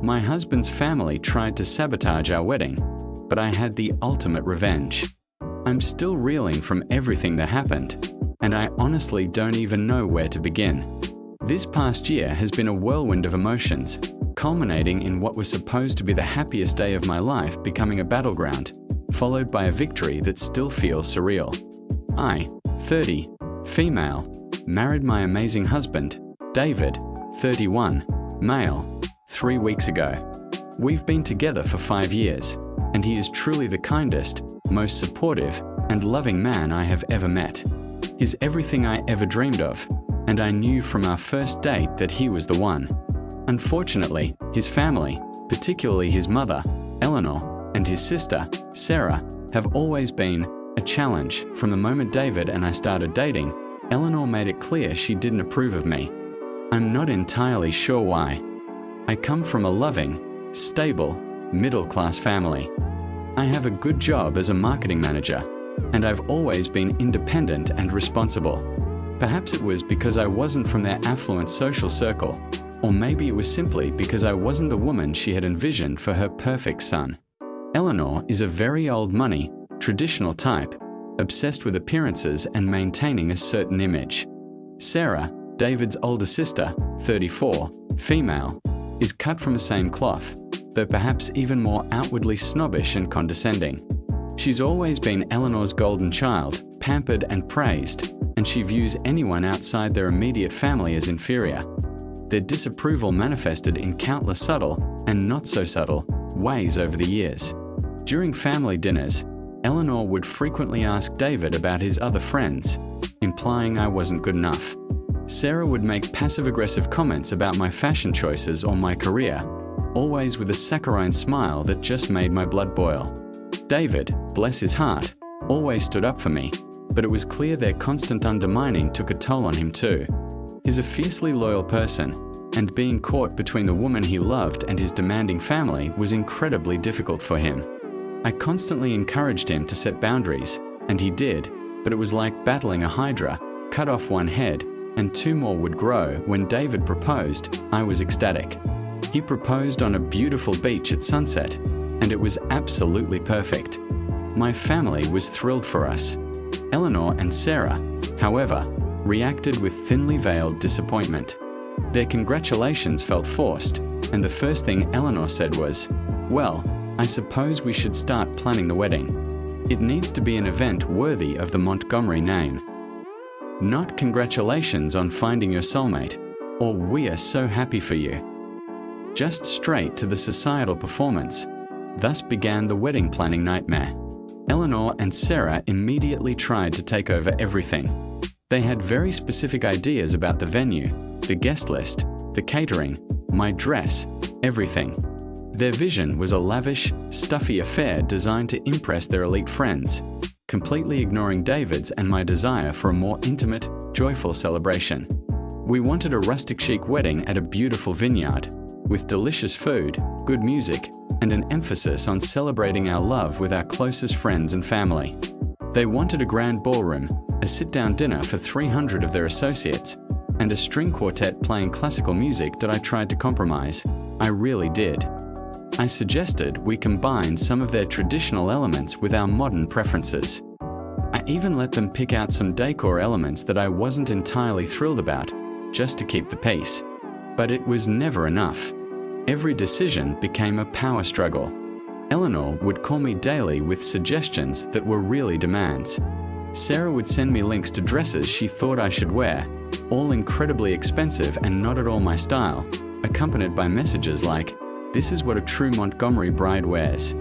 My husband's family tried to sabotage our wedding, but I had the ultimate revenge. I'm still reeling from everything that happened, and I honestly don't even know where to begin. This past year has been a whirlwind of emotions, culminating in what was supposed to be the happiest day of my life becoming a battleground, followed by a victory that still feels surreal. I, 30, female, married my amazing husband, David, 31, male, 3 weeks ago. We've been together for 5 years, and he is truly the kindest, most supportive, and loving man I have ever met. He's everything I ever dreamed of, and I knew from our first date that he was the one. Unfortunately, his family, particularly his mother, Eleanor, and his sister, Sarah, have always been a challenge. From the moment David and I started dating, Eleanor made it clear she didn't approve of me. I'm not entirely sure why. I come from a loving, stable, middle-class family. I have a good job as a marketing manager, and I've always been independent and responsible. Perhaps it was because I wasn't from their affluent social circle, or maybe it was simply because I wasn't the woman she had envisioned for her perfect son. Eleanor is a very old money, traditional type, obsessed with appearances and maintaining a certain image. Sarah, David's older sister, 34, female, is cut from the same cloth, though perhaps even more outwardly snobbish and condescending. She's always been Eleanor's golden child, pampered and praised, and she views anyone outside their immediate family as inferior. Their disapproval manifested in countless subtle, and not so subtle, ways over the years. During family dinners, Eleanor would frequently ask David about his other friends, implying I wasn't good enough. Sarah would make passive-aggressive comments about my fashion choices or my career, always with a saccharine smile that just made my blood boil. David, bless his heart, always stood up for me, but it was clear their constant undermining took a toll on him too. He's a fiercely loyal person, and being caught between the woman he loved and his demanding family was incredibly difficult for him. I constantly encouraged him to set boundaries, and he did, but it was like battling a hydra, cut off one head, and 2 more would grow. When David proposed, I was ecstatic. He proposed on a beautiful beach at sunset, and it was absolutely perfect. My family was thrilled for us. Eleanor and Sarah, however, reacted with thinly veiled disappointment. Their congratulations felt forced, and the first thing Eleanor said was, "Well, I suppose we should start planning the wedding. It needs to be an event worthy of the Montgomery name. Not congratulations on finding your soulmate, or we are so happy for you. Just straight to the societal performance." Thus began the wedding planning nightmare. Eleanor and Sarah immediately tried to take over everything. They had very specific ideas about the venue, the guest list, the catering, my dress, everything. Their vision was a lavish, stuffy affair designed to impress their elite friends, completely ignoring David's and my desire for a more intimate, joyful celebration. We wanted a rustic chic wedding at a beautiful vineyard, with delicious food, good music, and an emphasis on celebrating our love with our closest friends and family. They wanted a grand ballroom, a sit-down dinner for 300 of their associates, and a string quartet playing classical music that I tried to compromise. I really did. I suggested we combine some of their traditional elements with our modern preferences. I even let them pick out some decor elements that I wasn't entirely thrilled about, just to keep the peace. But it was never enough. Every decision became a power struggle. Eleanor would call me daily with suggestions that were really demands. Sarah would send me links to dresses she thought I should wear, all incredibly expensive and not at all my style, accompanied by messages like, "This is what a true Montgomery bride wears."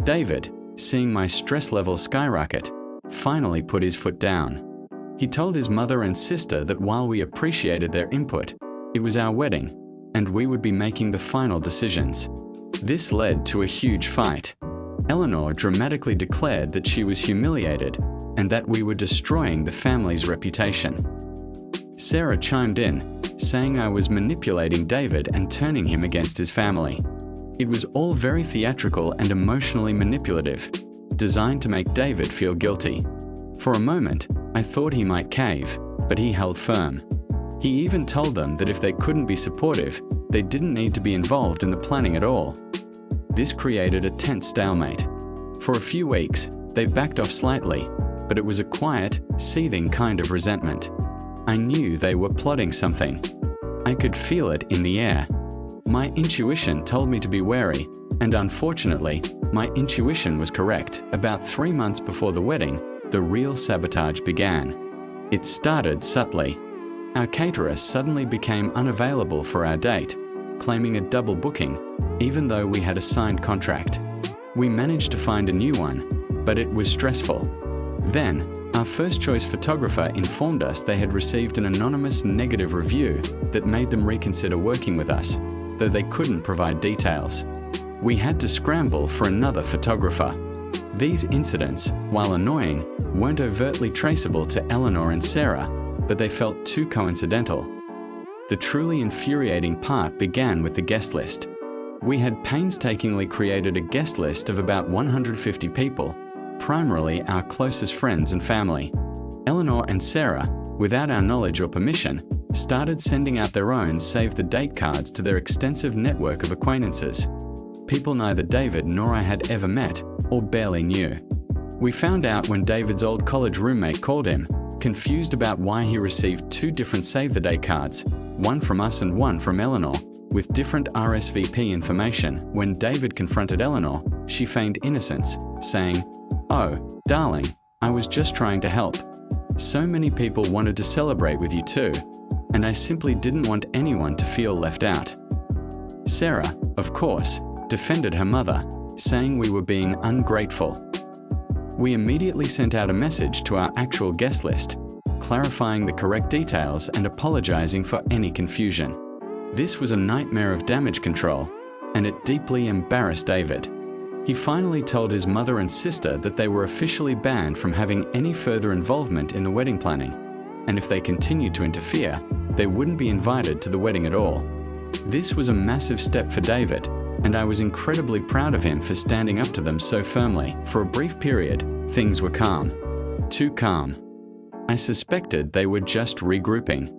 David, seeing my stress level skyrocket, finally put his foot down. He told his mother and sister that while we appreciated their input, it was our wedding, and we would be making the final decisions. This led to a huge fight. Eleanor dramatically declared that she was humiliated and that we were destroying the family's reputation. Sarah chimed in, saying I was manipulating David and turning him against his family. It was all very theatrical and emotionally manipulative, designed to make David feel guilty. For a moment, I thought he might cave, but he held firm. He even told them that if they couldn't be supportive, They didn't need to be involved in the planning at all. This created a tense stalemate. For a few weeks, they backed off slightly, but it was a quiet, seething kind of resentment. I knew they were plotting something. I could feel it in the air. My intuition told me to be wary, and unfortunately, my intuition was correct. About 3 months before the wedding, the real sabotage began. It started subtly. Our caterer suddenly became unavailable for our date, claiming a double booking, even though we had a signed contract. We managed to find a new one, but it was stressful. Then, our first choice photographer informed us they had received an anonymous negative review that made them reconsider working with us, though they couldn't provide details. We had to scramble for another photographer. These incidents, while annoying, weren't overtly traceable to Eleanor and Sarah, but they felt too coincidental. The truly infuriating part began with the guest list. We had painstakingly created a guest list of about 150 people, primarily our closest friends and family. Eleanor and Sarah, without our knowledge or permission, started sending out their own save-the-date cards to their extensive network of acquaintances, people neither David nor I had ever met or barely knew. We found out when David's old college roommate called him, confused about why he received 2 different save-the-date cards, one from us and one from Eleanor, with different RSVP information. When David confronted Eleanor, she feigned innocence, saying, "Oh, darling, I was just trying to help. So many people wanted to celebrate with you too, and I simply didn't want anyone to feel left out." Sarah, of course, defended her mother, saying we were being ungrateful. We immediately sent out a message to our actual guest list, clarifying the correct details and apologizing for any confusion. This was a nightmare of damage control, and it deeply embarrassed David. He finally told his mother and sister that they were officially banned from having any further involvement in the wedding planning, and if they continued to interfere, they wouldn't be invited to the wedding at all. This was a massive step for David, and I was incredibly proud of him for standing up to them so firmly. For a brief period, things were calm. Too calm. I suspected they were just regrouping.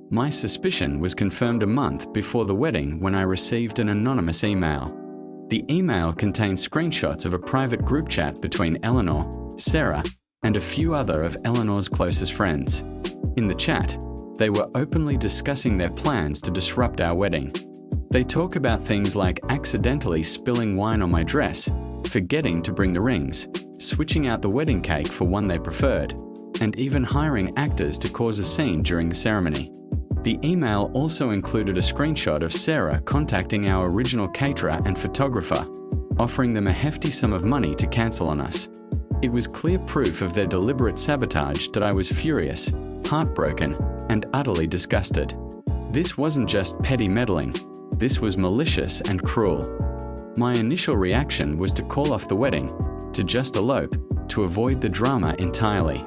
My suspicion was confirmed a month before the wedding when I received an anonymous email. The email contained screenshots of a private group chat between Eleanor, Sarah, and a few other of Eleanor's closest friends. In the chat, they were openly discussing their plans to disrupt our wedding. They talk about things like accidentally spilling wine on my dress, forgetting to bring the rings, switching out the wedding cake for one they preferred, and even hiring actors to cause a scene during the ceremony. The email also included a screenshot of Sarah contacting our original caterer and photographer, offering them a hefty sum of money to cancel on us. It was clear proof of their deliberate sabotage that I was furious, heartbroken, and utterly disgusted. This wasn't just petty meddling. This was malicious and cruel. My initial reaction was to call off the wedding, to just elope, to avoid the drama entirely.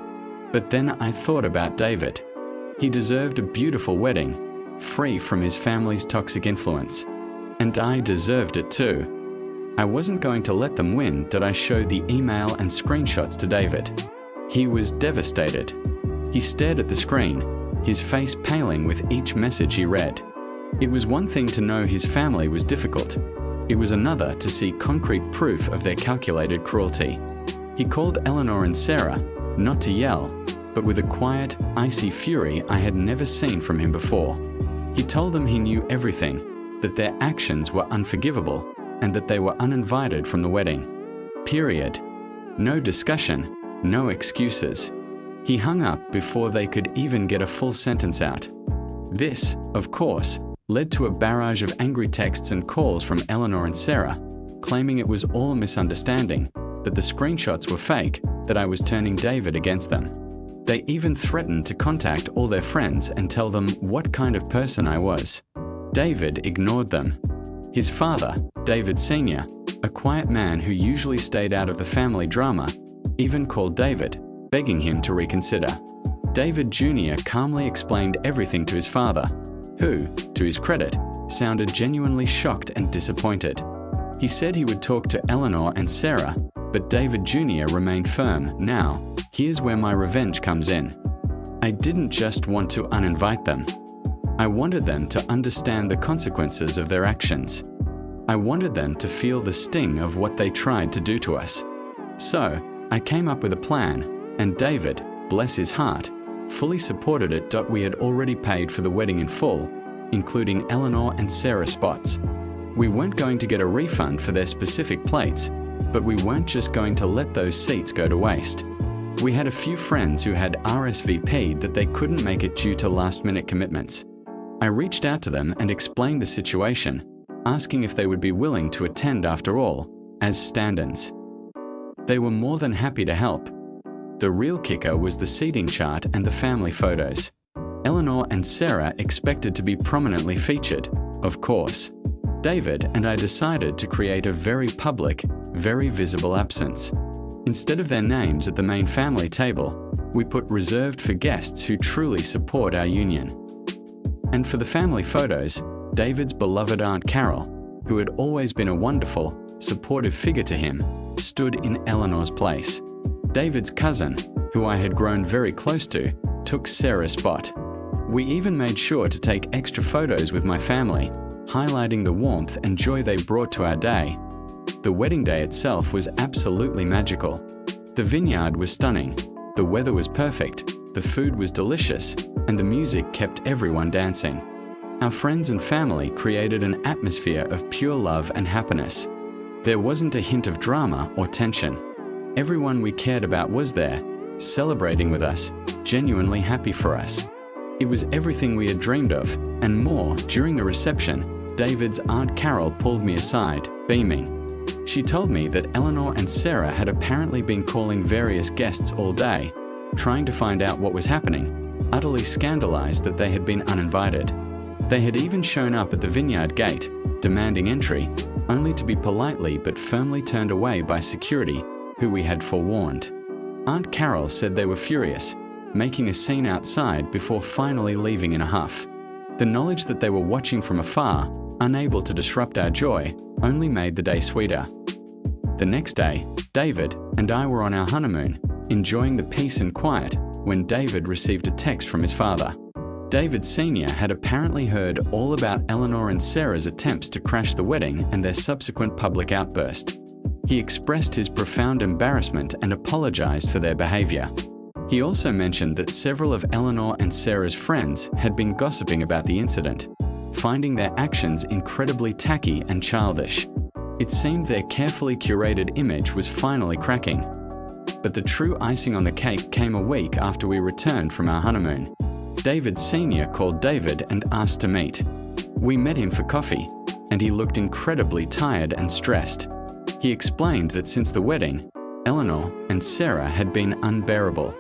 But then I thought about David. He deserved a beautiful wedding, free from his family's toxic influence. And I deserved it too. I wasn't going to let them win. Did I show the email and screenshots to David? He was devastated. He stared at the screen, his face paling with each message he read. It was one thing to know his family was difficult. It was another to see concrete proof of their calculated cruelty. He called Eleanor and Sarah, not to yell, but with a quiet, icy fury I had never seen from him before. He told them he knew everything, that their actions were unforgivable, and that they were uninvited from the wedding. Period. No discussion, no excuses. He hung up before they could even get a full sentence out. This, of course, led to a barrage of angry texts and calls from Eleanor and Sarah, claiming it was all a misunderstanding, that the screenshots were fake, that I was turning David against them. They even threatened to contact all their friends and tell them what kind of person I was. David ignored them. His father, David Sr., a quiet man who usually stayed out of the family drama, even called David, begging him to reconsider. David Jr. calmly explained everything to his father, who, to his credit, sounded genuinely shocked and disappointed. He said he would talk to Eleanor and Sarah, but David Jr. remained firm. Now, here's where my revenge comes in. I didn't just want to uninvite them. I wanted them to understand the consequences of their actions. I wanted them to feel the sting of what they tried to do to us. So, I came up with a plan, and David, bless his heart, fully supported it. We had already paid for the wedding in full, including Eleanor and Sarah spots. We weren't going to get a refund for their specific plates, but we weren't just going to let those seats go to waste. We had a few friends who had RSVP'd that they couldn't make it due to last-minute commitments. I reached out to them and explained the situation, asking if they would be willing to attend after all, as stand-ins. They were more than happy to help. The real kicker was the seating chart and the family photos. Eleanor and Sarah expected to be prominently featured, of course. David and I decided to create a very public, very visible absence. Instead of their names at the main family table, we put reserved for guests who truly support our union. And for the family photos, David's beloved Aunt Carol, who had always been a wonderful, supportive figure to him, stood in Eleanor's place. David's cousin, who I had grown very close to, took Sarah's spot. We even made sure to take extra photos with my family, highlighting the warmth and joy they brought to our day. The wedding day itself was absolutely magical. The vineyard was stunning, the weather was perfect, the food was delicious, and the music kept everyone dancing. Our friends and family created an atmosphere of pure love and happiness. There wasn't a hint of drama or tension. Everyone we cared about was there, celebrating with us, genuinely happy for us. It was everything we had dreamed of, and more. During the reception, David's Aunt Carol pulled me aside, beaming. She told me that Eleanor and Sarah had apparently been calling various guests all day, trying to find out what was happening, utterly scandalized that they had been uninvited. They had even shown up at the vineyard gate, demanding entry, only to be politely but firmly turned away by security, who we had forewarned. Aunt Carol said they were furious, making a scene outside before finally leaving in a huff. The knowledge that they were watching from afar, unable to disrupt our joy, only made the day sweeter. The next day, David and I were on our honeymoon, enjoying the peace and quiet, when David received a text from his father. David Sr. had apparently heard all about Eleanor and Sarah's attempts to crash the wedding and their subsequent public outburst. He expressed his profound embarrassment and apologized for their behavior. He also mentioned that several of Eleanor and Sarah's friends had been gossiping about the incident, finding their actions incredibly tacky and childish. It seemed their carefully curated image was finally cracking. But the true icing on the cake came a week after we returned from our honeymoon. David Sr. called David and asked to meet. We met him for coffee, and he looked incredibly tired and stressed. He explained that since the wedding, Eleanor and Sarah had been unbearable.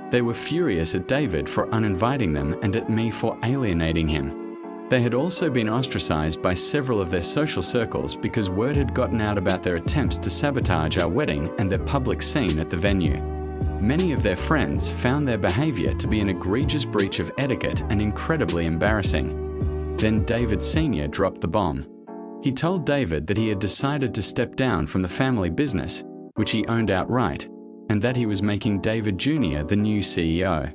They were furious at David for uninviting them and at me for alienating him. They had also been ostracized by several of their social circles because word had gotten out about their attempts to sabotage our wedding and their public scene at the venue. Many of their friends found their behavior to be an egregious breach of etiquette and incredibly embarrassing. Then David Sr. dropped the bomb. He told David that he had decided to step down from the family business, which he owned outright, and that he was making David Jr. the new CEO.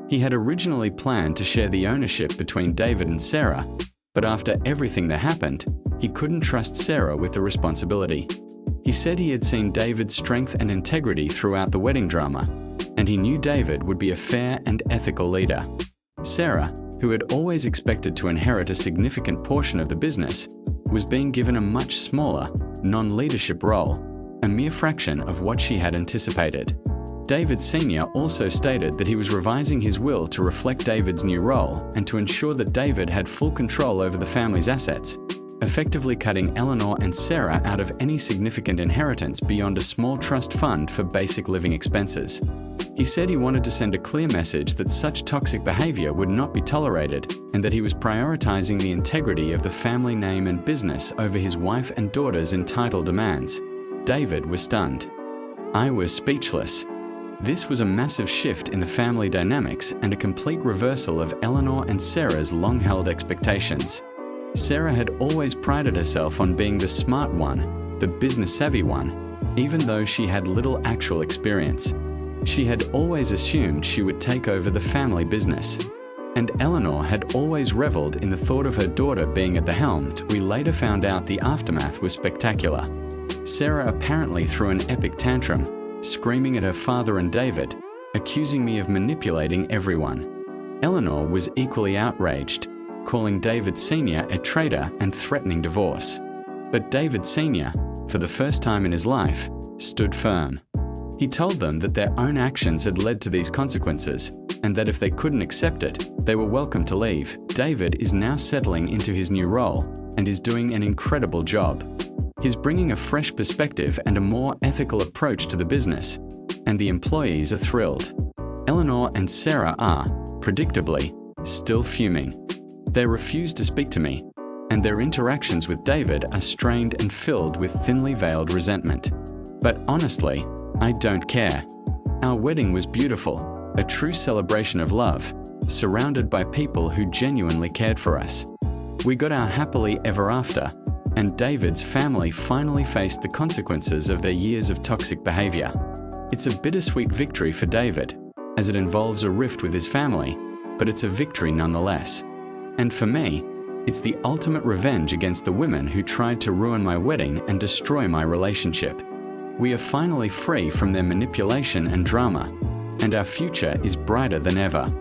He had originally planned to share the ownership between David and Sarah, but after everything that happened, he couldn't trust Sarah with the responsibility. He said he had seen David's strength and integrity throughout the wedding drama, and he knew David would be a fair and ethical leader. Sarah, who had always expected to inherit a significant portion of the business, was being given a much smaller, non-leadership role, a mere fraction of what she had anticipated. David Sr. also stated that he was revising his will to reflect David's new role and to ensure that David had full control over the family's assets, effectively cutting Eleanor and Sarah out of any significant inheritance beyond a small trust fund for basic living expenses. He said he wanted to send a clear message that such toxic behavior would not be tolerated and that he was prioritizing the integrity of the family name and business over his wife and daughter's entitled demands. David was stunned. I was speechless. This was a massive shift in the family dynamics and a complete reversal of Eleanor and Sarah's long-held expectations. Sarah had always prided herself on being the smart one, the business-savvy one, even though she had little actual experience. She had always assumed she would take over the family business. and Eleanor had always reveled in the thought of her daughter being at the helm. We later found out the aftermath was spectacular. Sarah apparently threw an epic tantrum, screaming at her father and David, accusing me of manipulating everyone. Eleanor was equally outraged, calling David Sr. a traitor and threatening divorce. But David Sr., for the first time in his life, stood firm. He told them that their own actions had led to these consequences, and that if they couldn't accept it, they were welcome to leave. David is now settling into his new role and is doing an incredible job. He's bringing a fresh perspective and a more ethical approach to the business, and the employees are thrilled. Eleanor and Sarah are, predictably, still fuming. They refuse to speak to me, and their interactions with David are strained and filled with thinly veiled resentment. But honestly, I don't care. Our wedding was beautiful, a true celebration of love, surrounded by people who genuinely cared for us. We got our happily ever after, and David's family finally faced the consequences of their years of toxic behavior. It's a bittersweet victory for David, as it involves a rift with his family, but it's a victory nonetheless. And for me, it's the ultimate revenge against the women who tried to ruin my wedding and destroy my relationship. We are finally free from their manipulation and drama, and our future is brighter than ever.